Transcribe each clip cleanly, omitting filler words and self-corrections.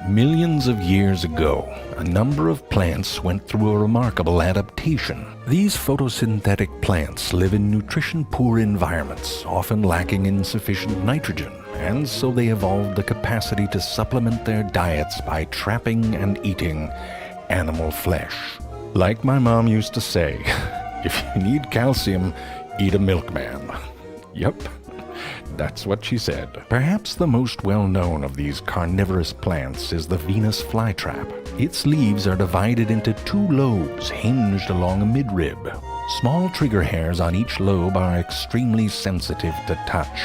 Millions of years ago, a number of plants went through a remarkable adaptation. These photosynthetic plants live in nutrition-poor environments, often lacking in sufficient nitrogen, and so they evolved the capacity to supplement their diets by trapping and eating animal flesh. Like my mom used to say, if you need calcium, eat a milkman. Yep. That's what she said. Perhaps the most well-known of these carnivorous plants is the Venus flytrap. Its leaves are divided into two lobes hinged along a midrib. Small trigger hairs on each lobe are extremely sensitive to touch.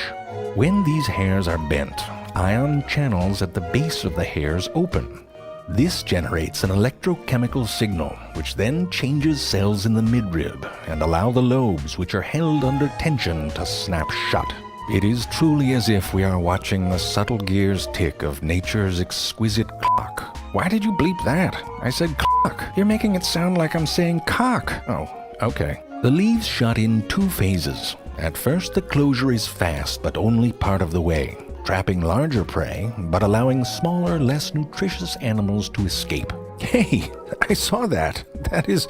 When these hairs are bent, ion channels at the base of the hairs open. This generates an electrochemical signal, which then changes cells in the midrib and allow the lobes, which are held under tension, to snap shut. It is truly as if we are watching the subtle gears tick of nature's exquisite clock. Why did you bleep that? I said clock. You're making it sound like I'm saying cock. Oh, okay. The leaves shut in two phases. At first, the closure is fast, but only part of the way, trapping larger prey, but allowing smaller, less nutritious animals to escape. Hey, I saw that. That is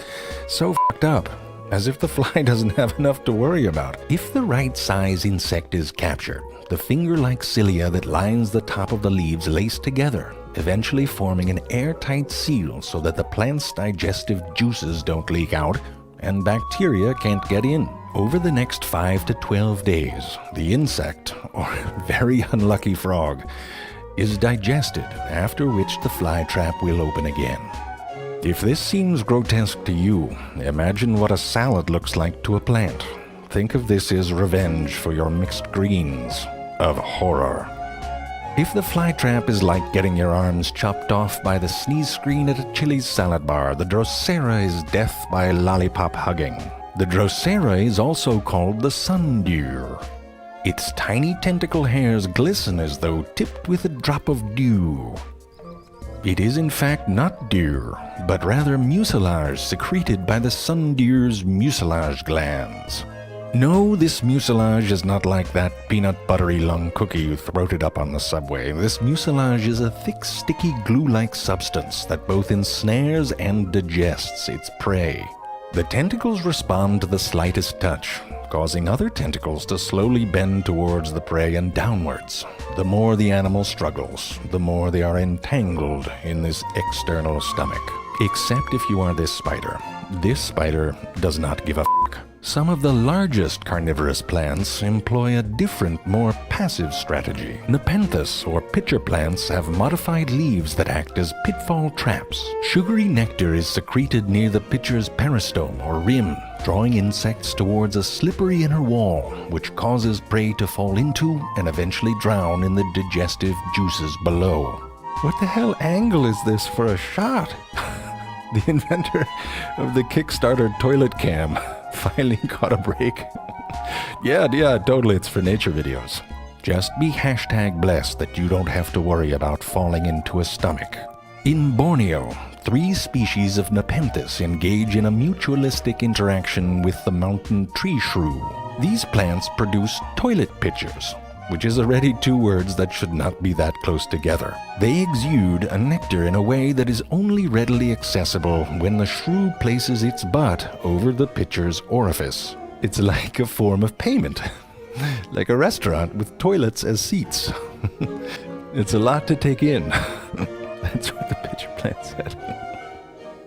so fucked up. As if the fly doesn't have enough to worry about. If the right size insect is captured, the finger-like cilia that lines the top of the leaves lace together, eventually forming an airtight seal so that the plant's digestive juices don't leak out and bacteria can't get in. Over the next 5 to 12 days, the insect, or very unlucky frog, is digested, after which the fly trap will open again. If this seems grotesque to you, imagine what a salad looks like to a plant. Think of this as revenge for your mixed greens of horror. If the fly trap is like getting your arms chopped off by the sneeze screen at a Chili's salad bar, the Drosera is death by lollipop hugging. The Drosera is also called the sundew. Its tiny tentacle hairs glisten as though tipped with a drop of dew. It is in fact not dew, but rather mucilage secreted by the sundew's mucilage glands. No, this mucilage is not like that peanut buttery lung cookie you throated up on the subway. This mucilage is a thick, sticky, glue-like substance that both ensnares and digests its prey. The tentacles respond to the slightest touch, causing other tentacles to slowly bend towards the prey and downwards. The more the animal struggles, the more they are entangled in this external stomach. Except if you are this spider. This spider does not give a fuck. Some of the largest carnivorous plants employ a different, more passive strategy. Nepenthes, or pitcher plants, have modified leaves that act as pitfall traps. Sugary nectar is secreted near the pitcher's peristome, or rim, drawing insects towards a slippery inner wall, which causes prey to fall into and eventually drown in the digestive juices below. What the hell angle is this for a shot? The inventor of the Kickstarter toilet cam finally caught a break. Yeah, totally, it's for nature videos. Just be #blessed that you don't have to worry about falling into a stomach. In Borneo, 3 species of Nepenthes engage in a mutualistic interaction with the mountain tree shrew. These plants produce toilet pitchers, which is already 2 words that should not be that close together. They exude a nectar in a way that is only readily accessible when the shrew places its butt over the pitcher's orifice. It's like a form of payment, like a restaurant with toilets as seats. It's a lot to take in. That's what the pitcher plant said.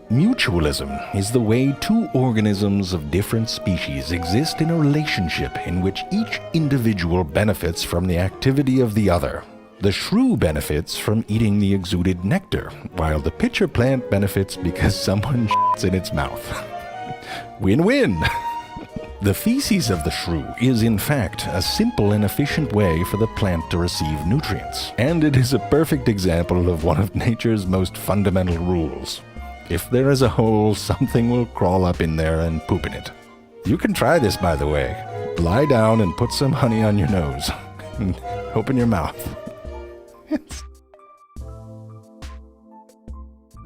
Mutualism is the way 2 organisms of different species exist in a relationship in which each individual benefits from the activity of the other. The shrew benefits from eating the exuded nectar, while the pitcher plant benefits because someone shits in its mouth. Win-win! The feces of the shrew is, in fact, a simple and efficient way for the plant to receive nutrients, and it is a perfect example of one of nature's most fundamental rules. If there is a hole, something will crawl up in there and poop in it. You can try this, by the way. Lie down and put some honey on your nose. And open your mouth.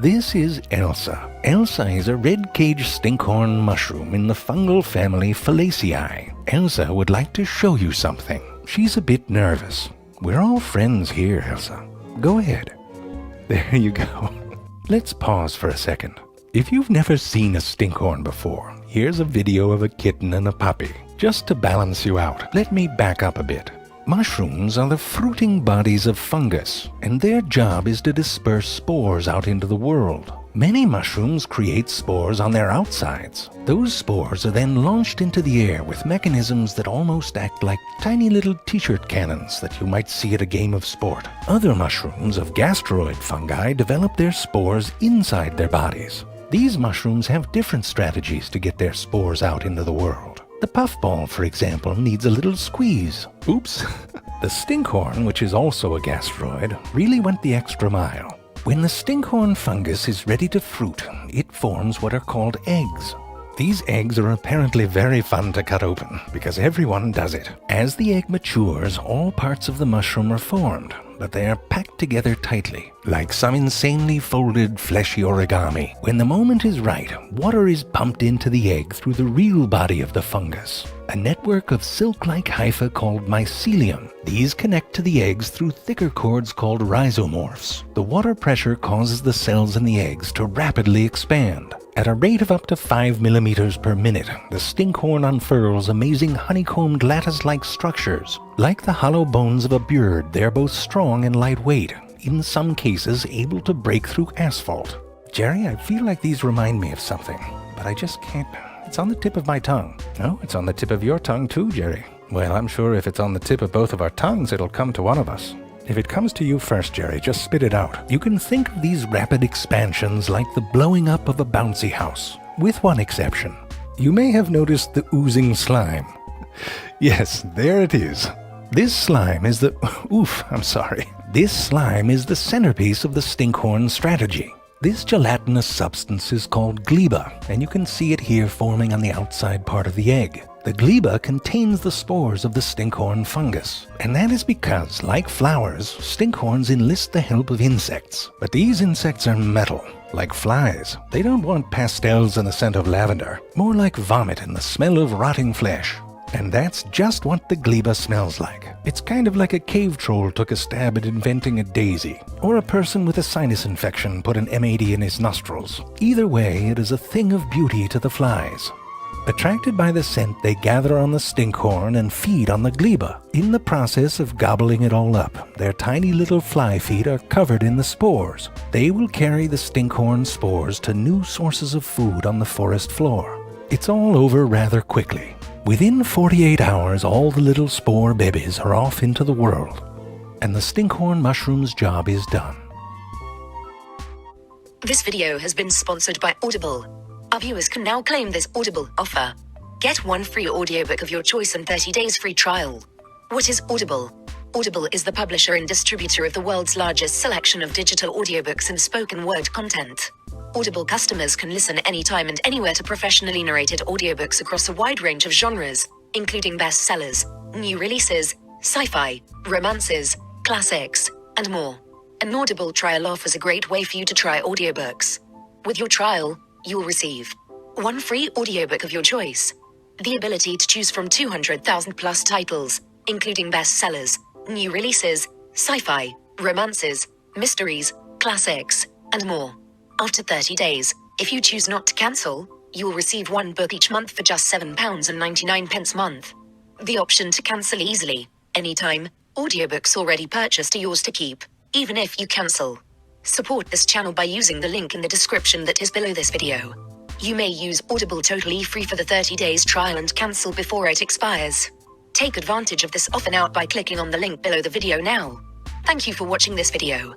This is Elsa. Elsa is a red-caged stinkhorn mushroom in the fungal family Falaceae. Elsa would like to show you something. She's a bit nervous. We're all friends here, Elsa. Go ahead. There you go. Let's pause for a second. If you've never seen a stinkhorn before, here's a video of a kitten and a puppy. Just to balance you out, let me back up a bit. Mushrooms are the fruiting bodies of fungus, and their job is to disperse spores out into the world. Many mushrooms create spores on their outsides. Those spores are then launched into the air with mechanisms that almost act like tiny little t-shirt cannons that you might see at a game of sport. Other mushrooms of gastroid fungi develop their spores inside their bodies. These mushrooms have different strategies to get their spores out into the world. The puffball, for example, needs a little squeeze. Oops. The stinkhorn, which is also a gastroid, really went the extra mile. When the stinkhorn fungus is ready to fruit, it forms what are called eggs. These eggs are apparently very fun to cut open, because everyone does it. As the egg matures, all parts of the mushroom are formed, but they are packed together tightly, like some insanely folded fleshy origami. When the moment is right, water is pumped into the egg through the real body of the fungus, a network of silk-like hyphae called mycelium. These connect to the eggs through thicker cords called rhizomorphs. The water pressure causes the cells in the eggs to rapidly expand. At a rate of up to 5 millimeters per minute, the stinkhorn unfurls amazing honeycombed lattice-like structures. Like the hollow bones of a bird, they're both strong and lightweight, in some cases able to break through asphalt. Jerry, I feel like these remind me of something, but I just can't. It's on the tip of my tongue. Oh, it's on the tip of your tongue too, Jerry. Well, I'm sure if it's on the tip of both of our tongues, it'll come to one of us. If it comes to you first, Jerry, just spit it out. You can think of these rapid expansions like the blowing up of a bouncy house, with one exception. You may have noticed the oozing slime. Yes, there it is. This slime is the... This slime is the centerpiece of the stinkhorn strategy. This gelatinous substance is called gleba, and you can see it here forming on the outside part of the egg. The gleba contains the spores of the stinkhorn fungus, and that is because, like flowers, stinkhorns enlist the help of insects. But these insects are metal, like flies. They don't want pastels and the scent of lavender, more like vomit and the smell of rotting flesh. And that's just what the gleba smells like. It's kind of like a cave troll took a stab at inventing a daisy, or a person with a sinus infection put an M80 in his nostrils. Either way, it is a thing of beauty to the flies. Attracted by the scent, they gather on the stinkhorn and feed on the gleba. In the process of gobbling it all up, their tiny little fly feet are covered in the spores. They will carry the stinkhorn spores to new sources of food on the forest floor. It's all over rather quickly. Within 48 hours, all the little spore babies are off into the world, and the stinkhorn mushroom's job is done. This video has been sponsored by Audible. Our viewers can now claim this Audible offer. Get one free audiobook of your choice and 30 days free trial. What is Audible? Audible is the publisher and distributor of the world's largest selection of digital audiobooks and spoken word content. Audible customers can listen anytime and anywhere to professionally narrated audiobooks across a wide range of genres, including bestsellers, new releases, sci-fi, romances, classics, and more. An Audible trial offers a great way for you to try audiobooks. With your trial, you'll receive one free audiobook of your choice, the ability to choose from 200,000 plus titles, including bestsellers, new releases, sci-fi, romances, mysteries, classics, and more. After 30 days, if you choose not to cancel, you will receive one book each month for just £7.99 a month. The option to cancel easily, anytime, audiobooks already purchased are yours to keep, even if you cancel. Support this channel by using the link in the description that is below this video. You may use Audible totally free for the 30 days trial and cancel before it expires. Take advantage of this offer now by clicking on the link below the video now. Thank you for watching this video.